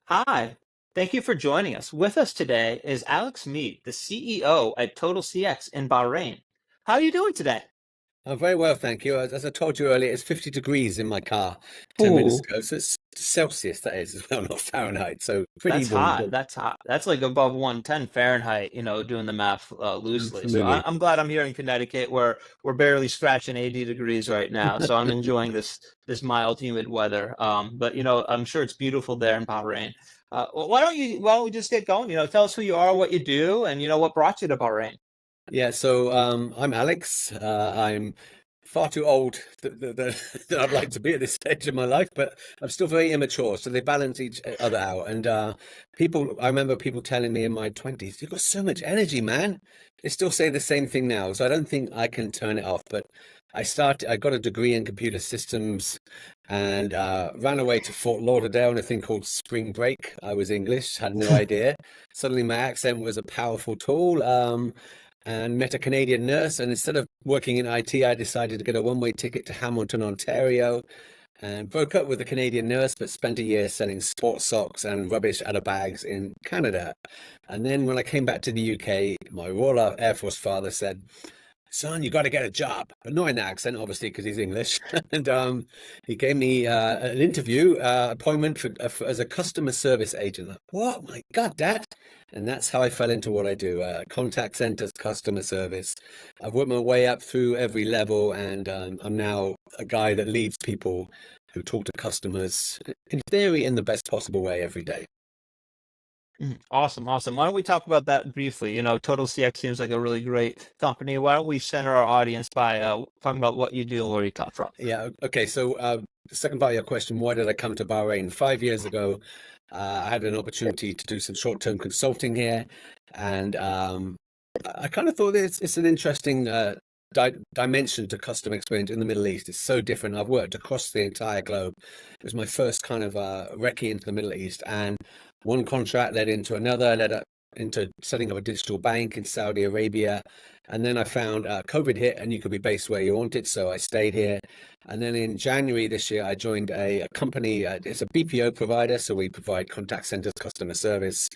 Hi, thank you for joining us. With us today is Alex Mead, the CEO at Total CX in Bahrain. How are you doing today? I'm very well, thank you. As I told you earlier, it's 50 degrees in my car 10 minutes Ooh, ago. So it's Celsius, that is, as well, not Fahrenheit. So pretty that's warm. hot. But That's hot. That's like above 110 Fahrenheit, doing the math loosely. So absolutely. I'm glad I'm here in Connecticut where we're barely scratching 80 degrees right now. So I'm enjoying this mild, humid weather. But I'm sure it's beautiful there in Bahrain. Why don't we just get going? Tell us who you are, what you do, and what brought you to Bahrain. Yeah, so I'm Alex. I'm far too old that I'd like to be at this stage of my life, but I'm still very immature. So they balance each other out. And I remember people telling me in my 20s, you've got so much energy, man. They still say the same thing now. So I don't think I can turn it off. But I got a degree in computer systems and ran away to Fort Lauderdale on a thing called spring break. I was English, had no idea. Suddenly my accent was a powerful tool. And met a Canadian nurse. And instead of working in IT, I decided to get a one-way ticket to Hamilton, Ontario, and broke up with a Canadian nurse, but spent a year selling sports socks and rubbish out of bags in Canada. And then when I came back to the UK, my Royal Air Force father said, son, you got to get a job. But not in that accent, obviously, because he's English. And he gave me an interview appointment as a customer service agent. Like, what? My God, Dad. And that's how I fell into what I do, contact centers, customer service. I've worked my way up through every level, and I'm now a guy that leads people who talk to customers, in theory, in the best possible way every day. Awesome, awesome. Why don't we talk about that briefly? Total CX seems like a really great company. Why don't we center our audience by talking about what you do and where you come from? Yeah. Okay. So the second part of your question, why did I come to Bahrain? 5 years ago, I had an opportunity to do some short-term consulting here, and I kind of thought it's an interesting dimension to customer experience in the Middle East. It's so different. I've worked across the entire globe. It was my first kind of recce into the Middle East, and one contract led into another, led up into setting up a digital bank in Saudi Arabia. And then I found COVID hit and you could be based where you wanted. So I stayed here. And then in January this year, I joined a company. It's a BPO provider. So we provide contact centers, customer service,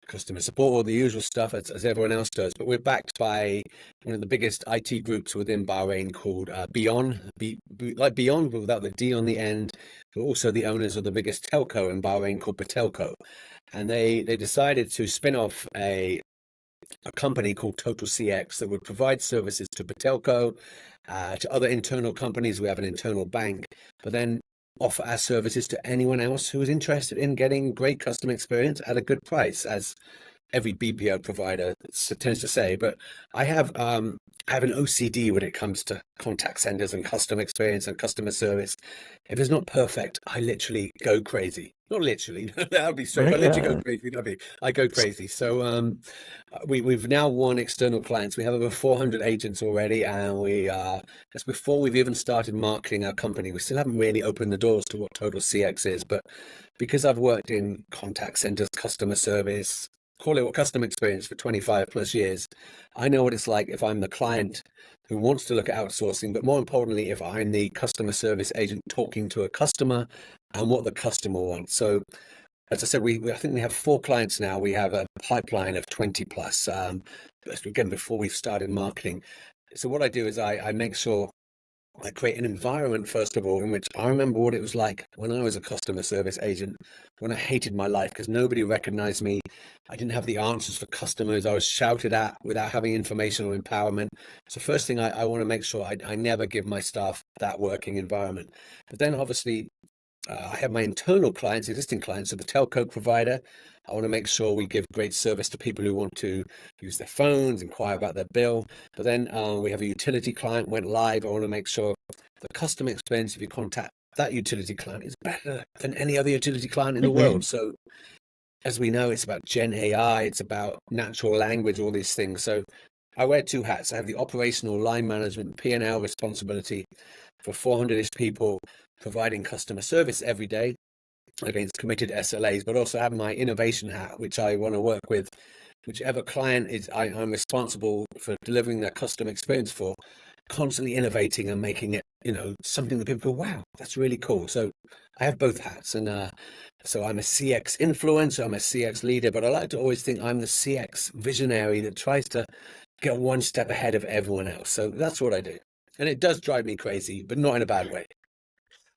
customer support, all the usual stuff as everyone else does. But we're backed by one of the biggest IT groups within Bahrain called Beyond, like Beyond, but without the D on the end. We're also the owners of the biggest telco in Bahrain called Patelco. And they decided to spin off a company called Total CX that would provide services to Patelco, to other internal companies. We have an internal bank, but then offer our services to anyone else who is interested in getting great customer experience at a good price, as every BPO provider tends to say. But I have an OCD when it comes to contact centers and customer experience and customer service. If it's not perfect, I literally go crazy. Not literally, that would be strange. I Right, literally go yeah. crazy. I go crazy. So we've now won external clients. We have over 400 agents already, and that's before we've even started marketing our company. We still haven't really opened the doors to what Total CX is, but because I've worked in contact centers, customer service, call it what customer experience for 25 plus years, I know what it's like if I'm the client who wants to look at outsourcing, but more importantly, if I'm the customer service agent talking to a customer and what the customer wants. So as I said, I think we have 4 clients now. We have a pipeline of 20 plus. Again, before we've started marketing. So what I do is I make sure I create an environment, first of all, in which I remember what it was like when I was a customer service agent, when I hated my life because nobody recognized me. I didn't have the answers for customers. I was shouted at without having information or empowerment. So first thing, I want to make sure I never give my staff that working environment. But then obviously I have my internal clients, existing clients, so the telco provider. I want to make sure we give great service to people who want to use their phones, inquire about their bill. But then we have a utility client went live. I want to make sure the customer experience, if you contact that utility client, is better than any other utility client in the world. So as we know, it's about Gen AI, it's about natural language, all these things. So I wear 2 hats. I have the operational line management P&L responsibility for 400-ish people providing customer service every day against committed SLAs, but also have my innovation hat, which I want to work with whichever client I'm responsible for delivering their customer experience for. constantly innovating and making it, something that people go, wow, that's really cool. So I have both hats. And so I'm a CX influencer, I'm a CX leader, but I like to always think I'm the CX visionary that tries to get one step ahead of everyone else. So that's what I do. And it does drive me crazy, but not in a bad way.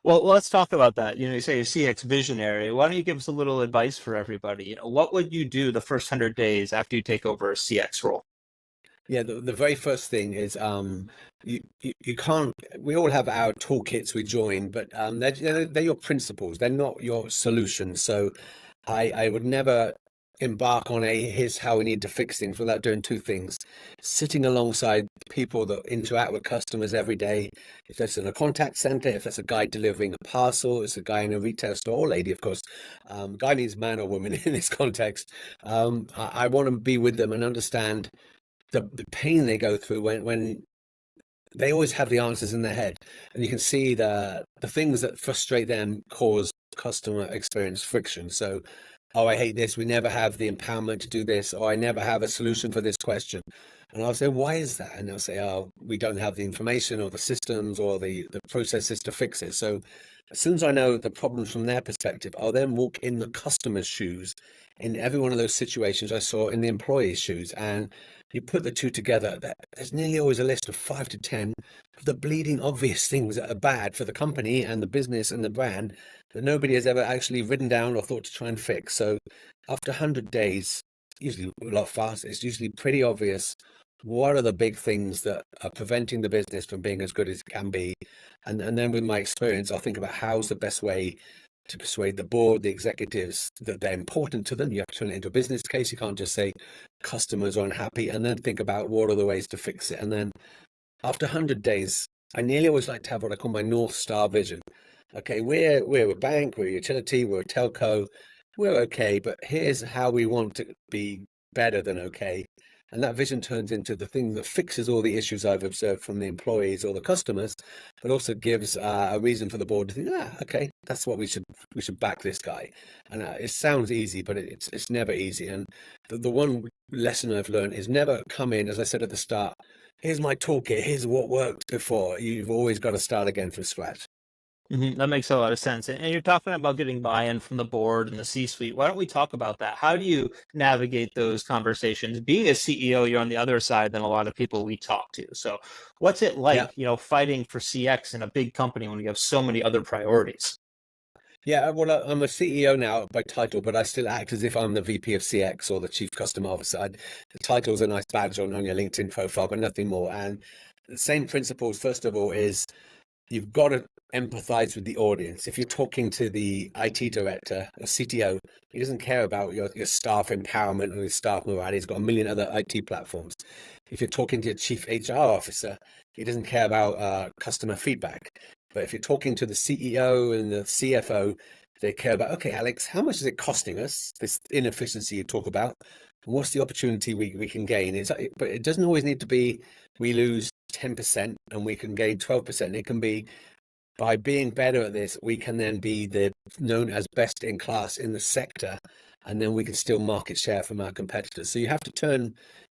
Well, let's talk about that. You say you're CX visionary. Why don't you give us a little advice for everybody? What would you do the first 100 days after you take over a CX role? Yeah, the very first thing is you can't. We all have our toolkits we join, but they're your principles. They're not your solutions. So I would never embark on a here's how we need to fix things without doing two things. Sitting alongside people that interact with customers every day. If that's in a contact center, if that's a guy delivering a parcel, it's a guy in a retail store, or lady, of course. Guy means man or woman in this context. I want to be with them and understand the pain they go through when they always have the answers in their head, and you can see the things that frustrate them cause customer experience friction. So, oh, I hate this. We never have the empowerment to do this, or I never have a solution for this question. And I'll say, why is that? And they'll say, oh, we don't have the information or the systems or the processes to fix it. So as soon as I know the problems from their perspective, I'll then walk in the customer's shoes in every one of those situations I saw in the employee's shoes. And you put the two together, there's nearly always a list of 5 to 10 of the bleeding obvious things that are bad for the company and the business and the brand that nobody has ever actually written down or thought to try and fix. So after 100 days, usually a lot faster, it's usually pretty obvious what are the big things that are preventing the business from being as good as it can be. And then with my experience, I'll think about how's the best way to persuade the board, the executives, that they're important to them. You have to turn it into a business case. You can't just say customers are unhappy and then think about what are the ways to fix it. And then after 100 days, I nearly always like to have what I call my North Star vision. Okay, we're a bank, we're a utility, we're a telco, we're okay, but here's how we want to be better than okay. And that vision turns into the thing that fixes all the issues I've observed from the employees or the customers, but also gives a reason for the board to think, okay, that's what we should back this guy. And it sounds easy, but it's never easy. And the one lesson I've learned is never come in, as I said at the start, here's my toolkit, here's what worked before. You've always got to start again from scratch. That makes a lot of sense. And you're talking about getting buy-in from the board and the C-suite. Why don't we talk about that? How do you navigate those conversations? Being a CEO, you're on the other side than a lot of people we talk to. So what's it Yeah. like, fighting for CX in a big company when you have so many other priorities? Yeah, well, I'm a CEO now by title, but I still act as if I'm the VP of CX or the Chief Customer Officer. The title's a nice badge on your LinkedIn profile, but nothing more. And the same principles, first of all, is you've got to empathize with the audience. If you're talking to the IT director, a CTO, he doesn't care about your staff empowerment or your staff morale. He's got a million other IT platforms. If you're talking to your chief HR officer, he doesn't care about customer feedback. But if you're talking to the CEO and the CFO, they care about, okay, Alex, how much is it costing us, this inefficiency you talk about? And what's the opportunity we can gain? But it doesn't always need to be we lose 10% and we can gain 12%. It can be by being better at this, we can then be known as best in class in the sector, and then we can still market share from our competitors. So you have to turn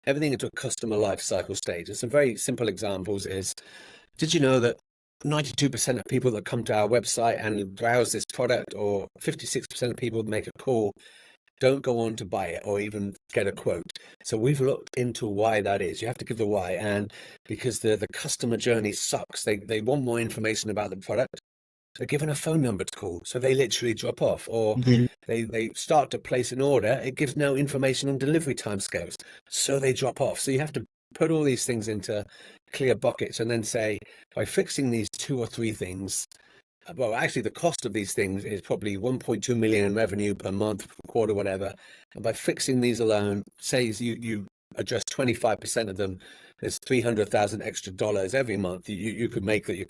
everything into a customer life cycle stage. And some very simple examples is, did you know that 92% of people that come to our website and browse this product, or 56% of people that make a call, don't go on to buy it or even get a quote? So we've looked into why that is. You have to give the why. And because the customer journey sucks, they want more information about the product. They're given a phone number to call, so they literally drop off, or Mhm. they start to place an order. It gives no information on delivery timescales, so they drop off. So you have to put all these things into clear buckets and then say, by fixing these two or three things, well, actually, the cost of these things is probably 1.2 million in revenue per month, per quarter, whatever. And by fixing these alone, say you address 25% of them, there's 300,000 extra dollars every month you could make that you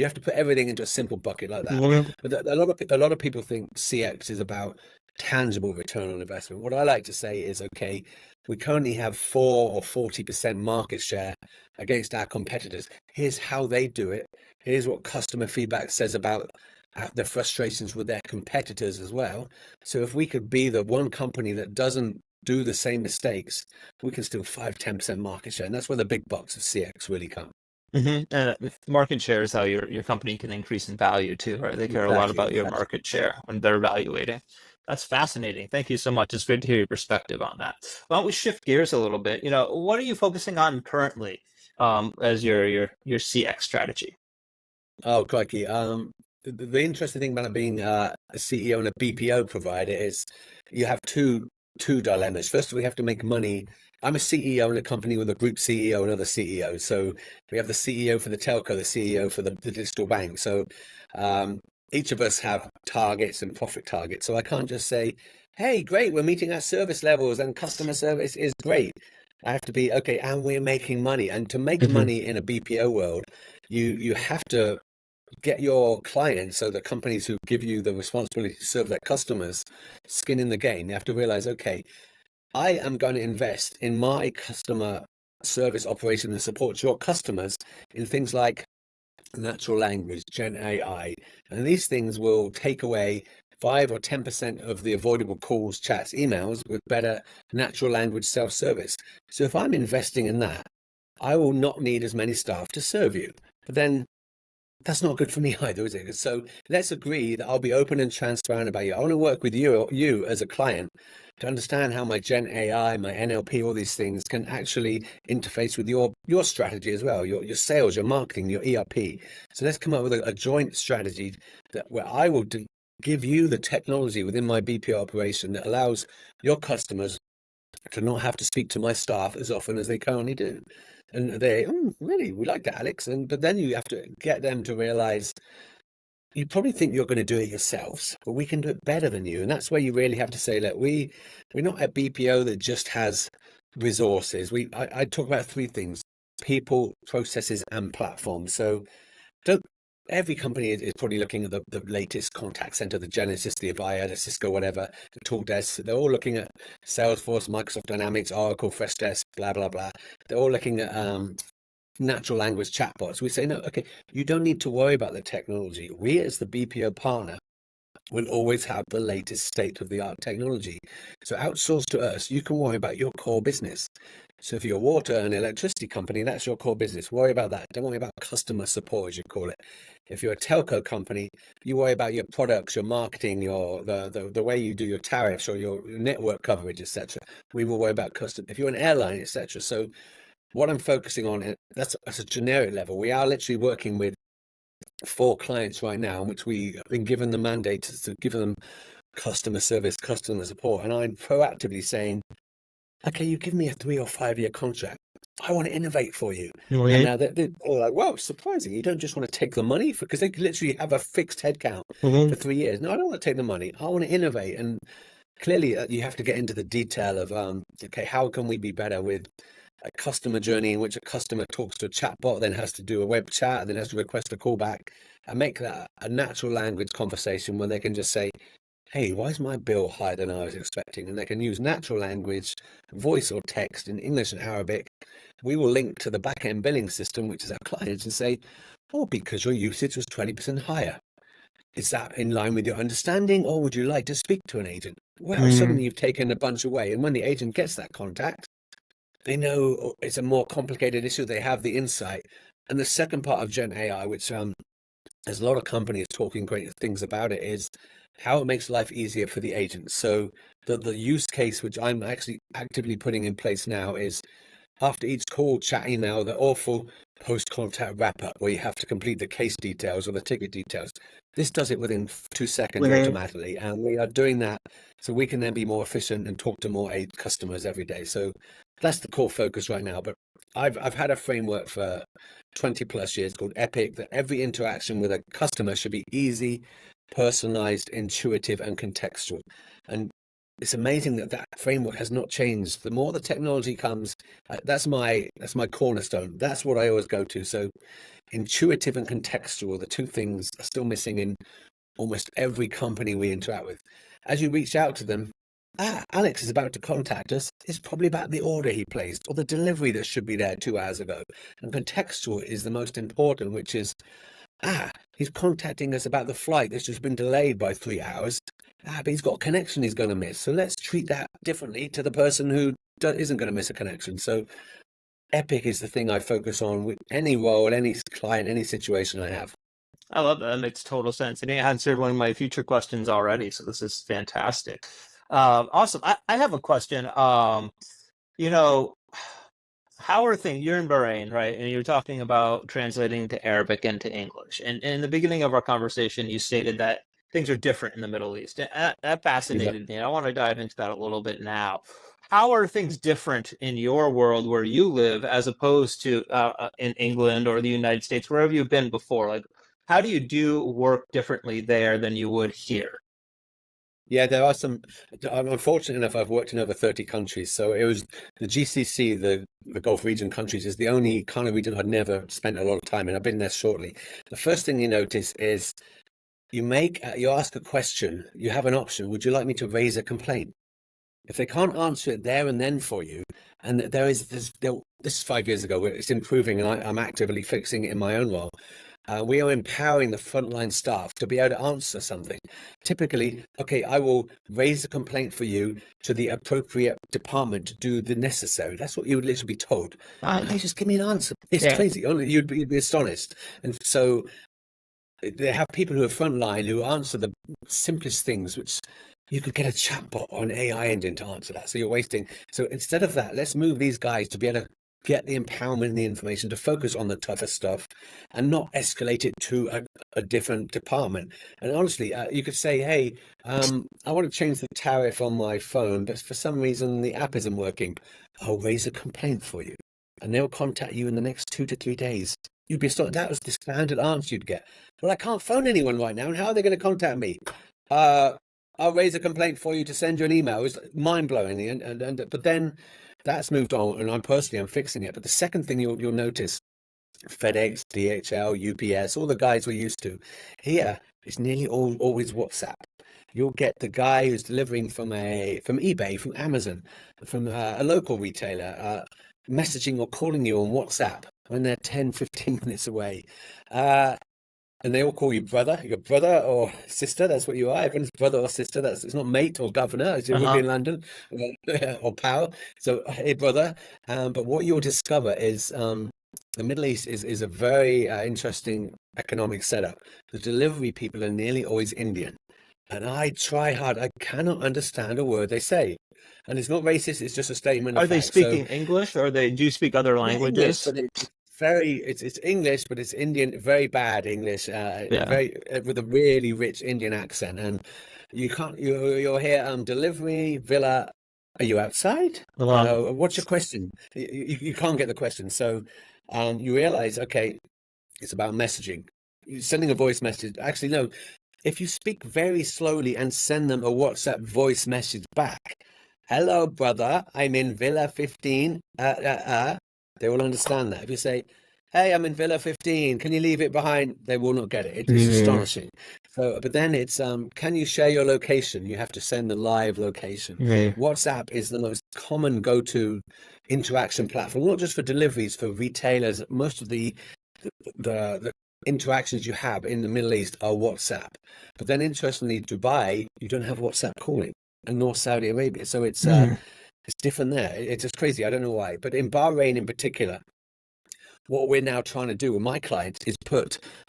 have to put everything into a simple bucket like that. But a lot of people think CX is about tangible return on investment. What I like to say is, okay, we currently have 4 or 40% market share against our competitors. Here's how they do it. Here's what customer feedback says about the frustrations with their competitors as well. So if we could be the one company that doesn't do the same mistakes, we can still 5-10% market share. And that's where the big bucks of CX really come. And market share is how your company can increase in value too, right? They care a lot Exactly, about your exactly. market share when they're evaluating. That's fascinating. Thank you so much. It's great to hear your perspective on that. Why don't we shift gears a little bit? What are you focusing on currently, as your CX strategy? Oh, crikey. The interesting thing about being a CEO and a BPO provider is you have two dilemmas. First, we have to make money. I'm a CEO in a company with a group CEO and other CEOs. So we have the CEO for the telco, the CEO for the digital bank. So um, each of us have targets and profit targets. So I can't just say, "Hey, great, we're meeting our service levels and customer service is great." I have to be okay, and we're making money. And to make Hmm. money in a BPO world, you have to get your clients, so the companies who give you the responsibility to serve their customers, skin in the game. You have to realize, okay, I am going to invest in my customer service operation and support your customers in things like natural language, Gen AI, and these things will take away 5 or 10% of the avoidable calls, chats, emails with better natural language self-service. So if I'm investing in that, I will not need as many staff to serve you. But then that's not good for me either, is it? So let's agree that I'll be open and transparent about you. I want to work with you as a client to understand how my Gen AI, my NLP, all these things can actually interface with your strategy as well, your sales, your marketing, your ERP. So let's come up with a joint strategy where I will give you the technology within my BPO operation that allows your customers to not have to speak to my staff as often as they currently do. And they, "Oh, really, we like that, Alex." But then you have to get them to realize you probably think you're going to do it yourselves, but we can do it better than you. And that's where you really have to say, look, we're not a BPO that just has resources. I talk about three things: people, processes, and platforms. So don't every company is probably looking at the latest contact center, the Genesis, the Avaya, the Cisco, whatever, the talk desk. They're all looking at Salesforce, Microsoft Dynamics, Oracle, Freshdesk, blah, blah, blah. They're all looking at natural language chatbots. We say, no, okay, you don't need to worry about the technology. We, as the BPO partner, will always have the latest state of the art technology. So outsource to us, you can worry about your core business. So if you're a water and electricity company, that's your core business. Worry about that. Don't worry about customer support, as you call it. If you're a telco company, you worry about your products, your marketing, the way you do your tariffs or your network coverage, etc. We will worry about customer. If you're an airline, etc. So what I'm focusing on, that's a generic level. We are literally working with 4 clients right now, in which we have been given the mandate to give them customer service, customer support. And I'm proactively saying, okay, you give me a 3 or 5 year contract. I want to innovate for you. And Mhm. now they're all like, wow, surprising. You don't just want to take the money because they literally have a fixed headcount Mhm. for 3 years. No, I don't want to take the money. I want to innovate. And clearly, you have to get into the detail of, okay, how can we be better with a customer journey in which a customer talks to a chatbot, then has to do a web chat, and then has to request a callback, and make that a natural language conversation where they can just say, hey, why is my bill higher than I was expecting? And they can use natural language, voice or text in English and Arabic. We will link to the back end billing system, which is our clients, and say, oh, because your usage was 20% higher. Is that in line with your understanding, or would you like to speak to an agent? Well, Mhm. suddenly you've taken a bunch away. And when the agent gets that contact, they know it's a more complicated issue. They have the insight. And the second part of Gen AI, which there's a lot of companies talking great things about it, is how it makes life easier for the agents. So the use case, which I'm actually actively putting in place now, is after each call, chat, email, the awful post-contact wrap-up where you have to complete the case details or the ticket details. This does it within 2 seconds Mhm. automatically, and we are doing that so we can then be more efficient and talk to more customers every day. So that's the core focus right now. But I've had a framework for 20 plus years called Epic, that every interaction with a customer should be easy, personalized, intuitive, and contextual. And it's amazing that that framework has not changed. The more the technology comes, that's my cornerstone. That's what I always go to. So intuitive and contextual, the two things are still missing in almost every company we interact with. As you reach out to them, Alex is about to contact us. It's probably about the order he placed or the delivery that should be there 2 hours ago. And contextual is the most important, which is, he's contacting us about the flight that's just been delayed by 3 hours. But he's got a connection he's going to miss. So let's treat that differently to the person who isn't going to miss a connection. So epic is the thing I focus on with any role, any client, any situation I have. I love that. That makes total sense. And you answered one of my future questions already, so this is fantastic. Awesome. I have a question. You know, how are things? You're in Bahrain, right? And you're talking about translating to Arabic and to English. And in the beginning of our conversation, you stated that things are different in the Middle East. And that Yeah. fascinated me. I want to dive into that a little bit now. How are things different in your world where you live as opposed to in England or the United States, wherever you've been before? Like, how do you do work differently there than you would here? Yeah, there are some. I'm unfortunate enough, I've worked in over 30 countries. So it was the GCC, the Gulf region countries, is the only kind of region I'd never spent a lot of time in. I've been there shortly. The first thing you notice is you ask a question, you have an option. Would you like me to raise a complaint? If they can't answer it there and then for you, and this is 5 years ago, it's improving, and I'm actively fixing it in my own role. We are empowering the frontline staff to be able to answer something. Typically, okay, I will raise a complaint for you to the appropriate department to do the necessary. That's what you would literally be told. Hey, just give me an answer. It's Yeah. crazy. Only you'd be astonished. And so they have people who are frontline who answer the simplest things, which you could get a chatbot or an AI engine to answer that. So you're wasting. So instead of that, let's move these guys to be able to get the empowerment and the information to focus on the tougher stuff and not escalate it to a different department. And honestly, you could say, hey, I want to change the tariff on my phone, but for some reason the app isn't working. I'll raise a complaint for you. And they'll contact you in the next 2 to 3 days. You'd be astonished. That was the standard answer you'd get. Well, I can't phone anyone right now. And how are they going to contact me? I'll raise a complaint for you to send you an email. It's mind blowing. But then that's moved on, and I'm fixing it. But the second thing you'll notice, FedEx, DHL, UPS, all the guys we're used to, here it's nearly always WhatsApp. You'll get the guy who's delivering from eBay, from Amazon, from a local retailer, messaging or calling you on WhatsApp when they're 10, 15 minutes away. And they all call you brother, your brother or sister. That's what you are. Everyone's brother or sister. It's not mate or governor, as it would be Uh-huh. in London, or pal. So, hey, brother. But what you'll discover is the Middle East is a very interesting economic setup. The delivery people are nearly always Indian. And I try hard. I cannot understand a word they say. And it's not racist. It's just a statement of Are they fact. So speaking English or do you speak other yeah, English, languages? but it's English, but it's Indian, very bad English, Yeah. very with a really rich Indian accent. And you can't you'll hear delivery villa. Are you outside? Uh-huh. What's your question? You can't get the question. So you realize, okay, it's about messaging. You're sending a voice message. Actually, no. If you speak very slowly and send them a WhatsApp voice message back, hello, brother, I'm in Villa 15. They will understand that. If you say, hey, I'm in Villa 15, can you leave it behind? They will not get it. It's Mhm. astonishing. So, but then it's, can you share your location? You have to send the live location. Mhm. WhatsApp is the most common go-to interaction platform, not just for deliveries, for retailers. Most of the interactions you have in the Middle East are WhatsApp. But then interestingly, Dubai, you don't have WhatsApp calling, and nor Saudi Arabia. So it's different there. It's just crazy. I don't know why. But in Bahrain in particular, what we're now trying to do with my clients is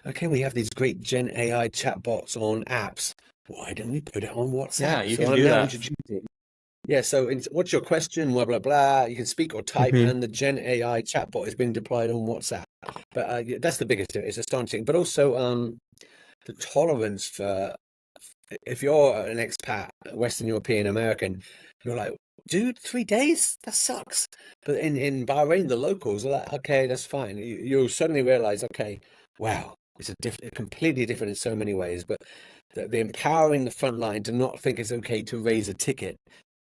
okay, we have these great Gen AI chatbots on apps. Why don't we put it on Yeah, WhatsApp? you So can I'm do now that. introducing. Yeah, so what's your question? Blah, blah, blah. You can speak or type, Hmm. and the Gen AI chatbot is being deployed on WhatsApp. But yeah, that's the biggest thing. It's astonishing. But also the tolerance for, if you're an expat, Western European American, you're like, dude, 3 days? That sucks. But in Bahrain, the locals are like, okay, that's fine. You suddenly realize, okay, wow, it's completely different in so many ways. But the empowering the front line to not think it's okay to raise a ticket.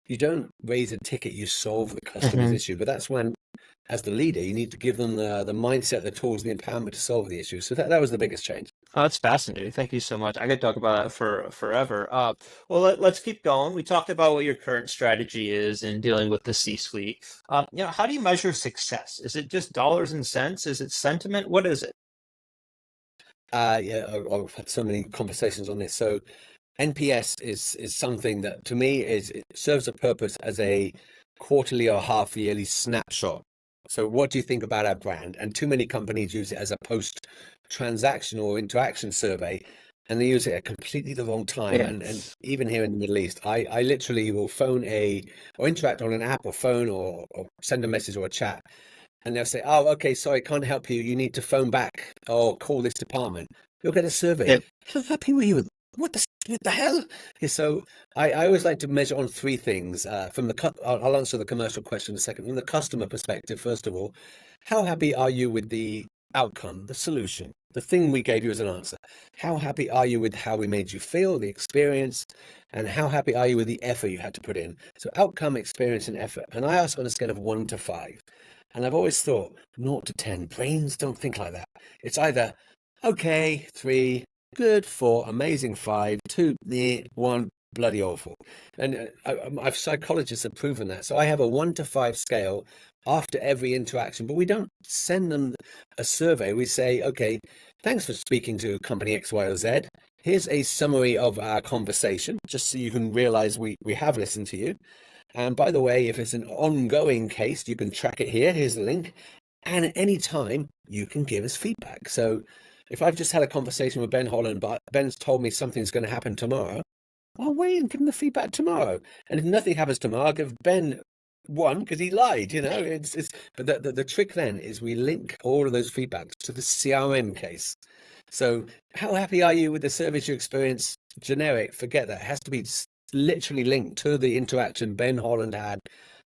You don't raise a ticket, you solve the customer's Hmm. issue. But that's when, as the leader, you need to give them the mindset, the tools, the empowerment to solve the issue. So that was the biggest change. Oh, that's fascinating. Thank you so much. I could talk about that for forever. Well, let's keep going. We talked about what your current strategy is in dealing with the C-suite. How do you measure success? Is it just dollars and cents? Is it sentiment? What is it? Yeah, I've had so many conversations on this. So NPS is something that to me it serves a purpose as a quarterly or half yearly snapshot. So what do you think about our brand? And too many companies use it as a post-transaction or interaction survey, and they use it at completely the wrong time. And Yes. even here in the Middle East, I literally will phone or interact on an app or phone or send a message or a chat, and they'll say, "Oh, okay, sorry, can't help you. You need to phone back or call this department." You'll get a survey. Yep. How happy were you with what the hell? Yeah, so I always like to measure on three things. From I'll answer the commercial question in a second. From the customer perspective, first of all, how happy are you with the outcome, the solution, the thing we gave you as an answer? How happy are you with how we made you feel, the experience, and how happy are you with the effort you had to put in? So outcome, experience, and effort. And I ask on a scale of 1 to 5. And I've always thought 0 to 10. Brains don't think like that. It's either okay, 3, good, 4, amazing, 5, 2, 1, bloody awful. And I've psychologists have proven that. So I have a 1 to 5 scale after every interaction, but we don't send them a survey. We say, okay, thanks for speaking to company X, Y, or Z. Here's a summary of our conversation, just so you can realize we have listened to you. And by the way, if it's an ongoing case, you can track it here. Here's the link. And at any time, you can give us feedback. So if I've just had a conversation with Ben Holland, but Ben's told me something's going to happen tomorrow, I'll wait and give him the feedback tomorrow. And if nothing happens tomorrow, I'll give Ben 1 because he lied, you know. But the trick then is we link all of those feedbacks to the CRM case. So how happy are you with the service you experience? Generic, forget that. It has to be literally linked to the interaction Ben Holland had,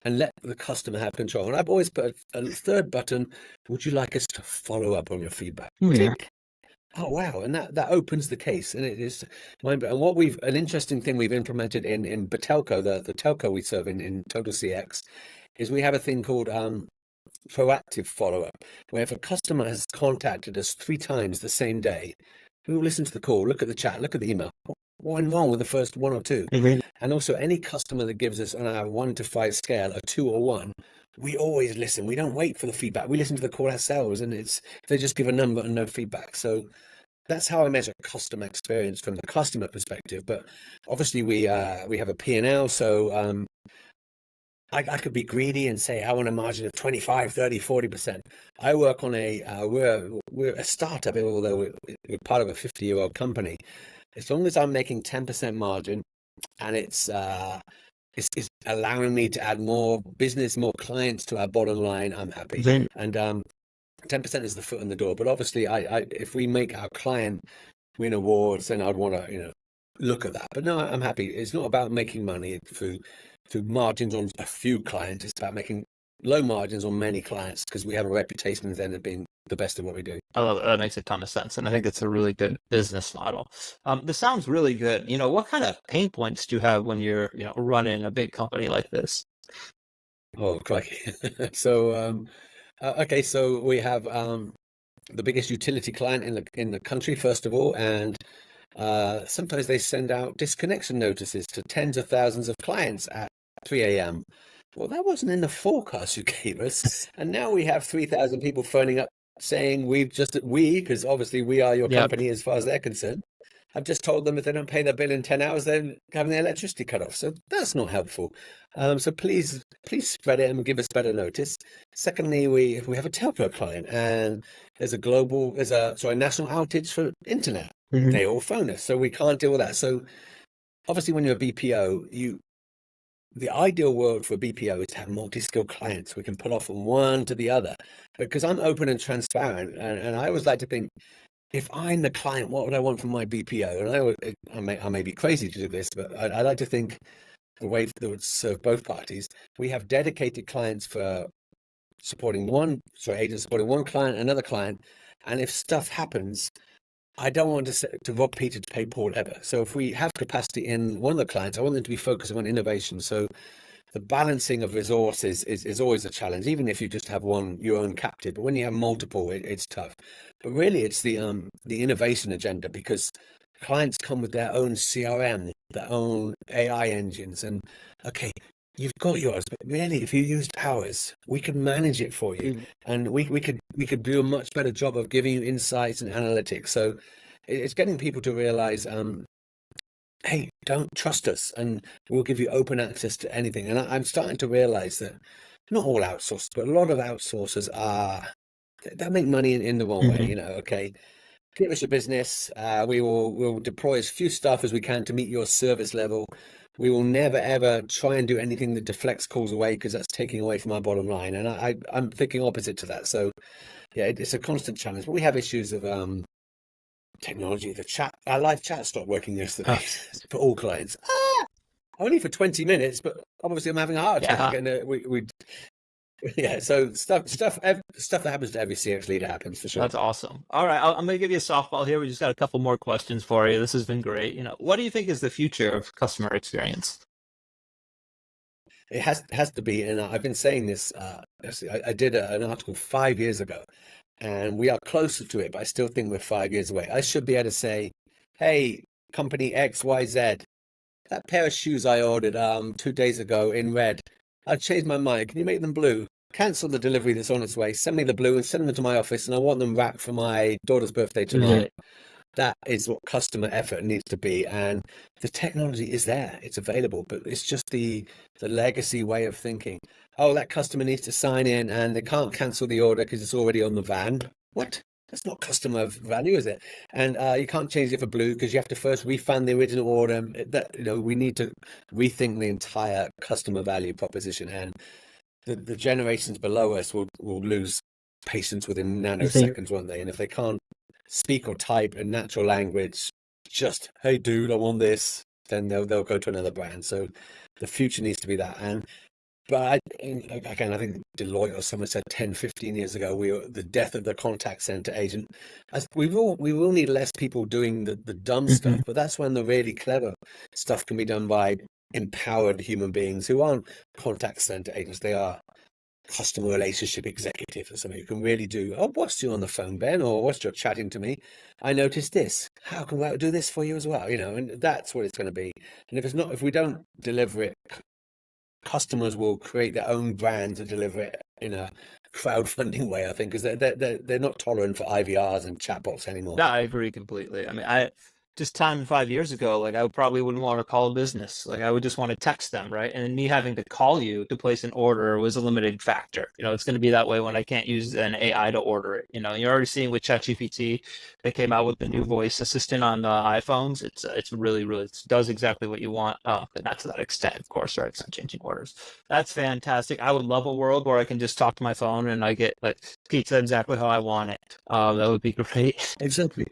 and let the customer have control. And I've always put a third button: would you like us to follow up on your feedback? Yeah. Tick. Oh wow, and that opens the case, and it is mind. And an interesting thing we've implemented in Batelco, the telco we serve in Total CX, is we have a thing called proactive follow-up, where if a customer has contacted us 3 times the same day, we will listen to the call, look at the chat, look at the email. What went wrong with the first 1 or 2? Agreed. And also any customer that gives us on our 1 to 5 scale a 2 or 1, we always listen. We don't wait for the feedback. We listen to the call ourselves, and they just give a number and no feedback. So that's how I measure customer experience from the customer perspective. But obviously we have a P&L, so I could be greedy and say I want a margin of 25, 30, 40%. I work on we're a startup, although we're part of a 50-year-old company. As long as I'm making 10% margin, and it's allowing me to add more business, more clients to our bottom line, I'm happy. Then, And 10% is the foot in the door. But obviously, if we make our client win awards, then I'd want to look at that. But no, I'm happy. It's not about making money through margins on a few clients. It's about making low margins on many clients, because we have a reputation then of being the best at what we do. I love it. That makes a ton of sense, and I think it's a really good business model. This sounds really good. What kind of pain points do you have when you're, running a big company like this? Oh, crikey. So, okay, so we have the biggest utility client in the country, first of all, and sometimes they send out disconnection notices to tens of thousands of clients at 3 a.m. Well, that wasn't in the forecast you gave us, and now we have 3,000 people phoning up saying because obviously we are your Yep. company as far as they're concerned. I've just told them if they don't pay their bill in 10 hours, they're having their electricity cut off. So that's not helpful. So please spread it and give us better notice. Secondly, we have a telco client, and there's a national outage for internet. Mhm. They all phone us, so we can't deal with that. So obviously when you're a BPO, the ideal world for BPO is to have multi-skilled clients. We can pull off from one to the other, because I'm open and transparent, and I always like to think, if I'm the client, what would I want from my BPO? And I may be crazy to do this, but I like to think the way that would serve both parties. We have dedicated clients for agents supporting one client, another client, and if stuff happens, I don't want to rob Peter to pay Paul ever. So if we have capacity in one of the clients, I want them to be focusing on innovation. So the balancing of resources is always a challenge, even if you just have one, your own captive. But when you have multiple, it's tough. But really, it's the innovation agenda, because clients come with their own CRM, their own AI engines, and okay, you've got yours, but really, if you used ours, we could manage it for you, Mhm. and we could do a much better job of giving you insights and analytics. So it's getting people to realize, hey, don't trust us, and we'll give you open access to anything. And I'm starting to realize that not all outsourced, but a lot of outsourcers are, they make money in the wrong way, Hmm. you know, okay. Give us your business. We'll deploy as few staff as we can to meet your service level. We will never ever try and do anything that deflects calls away because that's taking away from our bottom line. And I'm thinking opposite to that. So yeah, it's a constant challenge. But we have issues of technology. Our live chat stopped working yesterday for all clients. Only for 20 minutes, but obviously I'm having a heart attack. Yeah. And we yeah. So stuff that happens to every CX leader happens for sure. That's awesome. All right, I'm going to give you a softball here. We just got a couple more questions for you. This has been great. What do you think is the future of customer experience? It has to be, and I've been saying this. I did an article 5 years ago, and we are closer to it, but I still think we're 5 years away. I should be able to say, "Hey, company XYZ, that pair of shoes I ordered 2 days ago in red, I changed my mind. Can you make them blue? Cancel the delivery that's on its way. Send me the blue and send them to my office, and I want them wrapped for my daughter's birthday tomorrow." Right. That is what customer effort needs to be, and the technology is there, it's available, but it's just the legacy way of thinking. Oh, that customer needs to sign in and they can't cancel the order because it's already on the van. What? That's not customer value, is it? And you can't change it for blue because you have to first refund the original order. That, we need to rethink the entire customer value proposition, and the generations below us will lose patience within You think nanoseconds, won't they? And if they can't speak or type in natural language, just, "Hey dude, I want this," then they'll go to another brand. So the future needs to be that. Again, I think Deloitte or someone said 10, 15 years ago, the death of the contact center agent. As we will need less people doing the dumb stuff, Mhm. but that's when the really clever stuff can be done by empowered human beings who aren't contact center agents. They are customer relationship executive or something who can really do, "Oh, whilst you're on the phone, Ben, or whilst you're chatting to me, I noticed this. How can we do this for you as well?" And that's what it's going to be. And if we don't deliver it, customers will create their own brand to deliver it in a crowdfunding way, I think, because they're not tolerant for IVRs and chatbots anymore. No, I agree completely. I mean, I just time 5 years ago, like I probably wouldn't want to call a business. Like I would just want to text them, right? And me having to call you to place an order was a limiting factor. It's going to be that way when I can't use an AI to order it. You're already seeing with ChatGPT, they came out with the new voice assistant on the iPhones. It's really, really, it does exactly what you want, but not to that extent, of course, right? It's not changing orders. That's fantastic. I would love a world where I can just talk to my phone and I get like pizza exactly how I want it. That would be great. Exactly.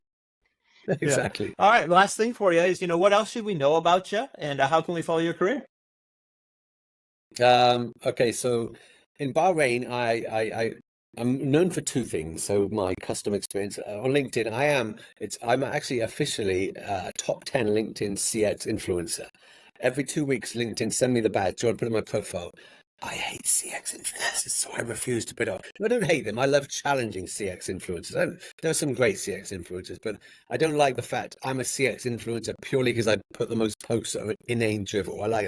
Yeah. Exactly. All right. Last thing for you is, what else should we know about you, and how can we follow your career? Okay, so in Bahrain, I'm known for two things. So my customer experience on LinkedIn, I'm actually officially a top 10 LinkedIn CX influencer. Every 2 weeks, LinkedIn send me the badge. Do you want to put it on my profile? I hate CX influencers, so I refuse to put it on. I don't hate them. I love challenging CX influencers. There are some great CX influencers, but I don't like the fact I'm a CX influencer purely because I put the most posts that are inane drivel. I'd like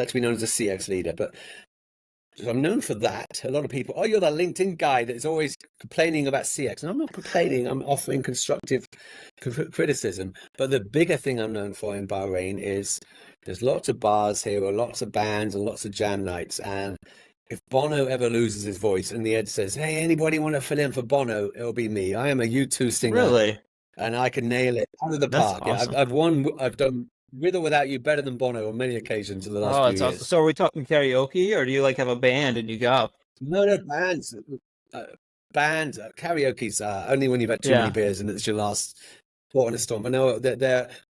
to be known as a CX leader, but so I'm known for that. A lot of people, "Oh, you're that LinkedIn guy that's always complaining about CX." And I'm not complaining, I'm offering constructive criticism. But the bigger thing I'm known for in Bahrain is there's lots of bars here, or lots of bands and lots of jam nights. And if Bono ever loses his voice and the Ed says, "Hey, anybody want to fill in for Bono?" It'll be me. I am a U2 singer Really? and I can nail it out of the That's park. Yeah, awesome. I've done with or without you better than Bono on many occasions in the last Oh, few that's awesome. years. So are we talking karaoke, or do you like have a band and you go? No, no, uh, karaoke's only when you've had too many Yeah. beers and it's your last port in a storm. But no,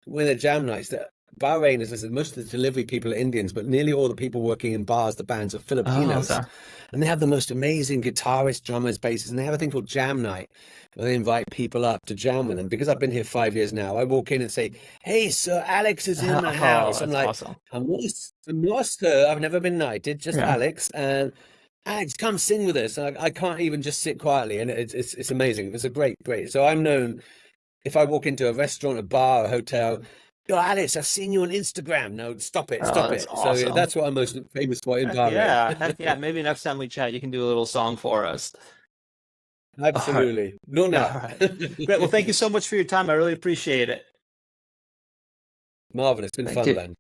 when they're jam nights, Bahrain is, listen, most of the delivery people are Indians, but nearly all the people working in bars, the bands, are Oh, Filipinos. okay. And they have the most amazing guitarists, drummers, bassists, and they have a thing called Jam Night, where they invite people up to jam with them. Because I've been here 5 years now, I walk in and say, "Hey, Sir Alex is in the Oh, house." I'm that's like, awesome. I'm not Sir, I've never been knighted, just Yeah. Alex. And Alex, come sing with us. I can't even just sit quietly, and it's amazing. It's a great. So I'm known if I walk into a restaurant, a bar, a hotel. "Yo, Alex, I've seen you on Instagram." No, stop it, Oh, stop that's it. So yeah, awesome. that's what I'm most famous for in Heck Bahrain. yeah. Heck yeah. Maybe next time we chat, you can do a little song for us. All right. Absolutely. Not All now. right. Great. Well, thank you so much for your time. I really appreciate it. Marvelous. It's been Thank fun, you. Ben.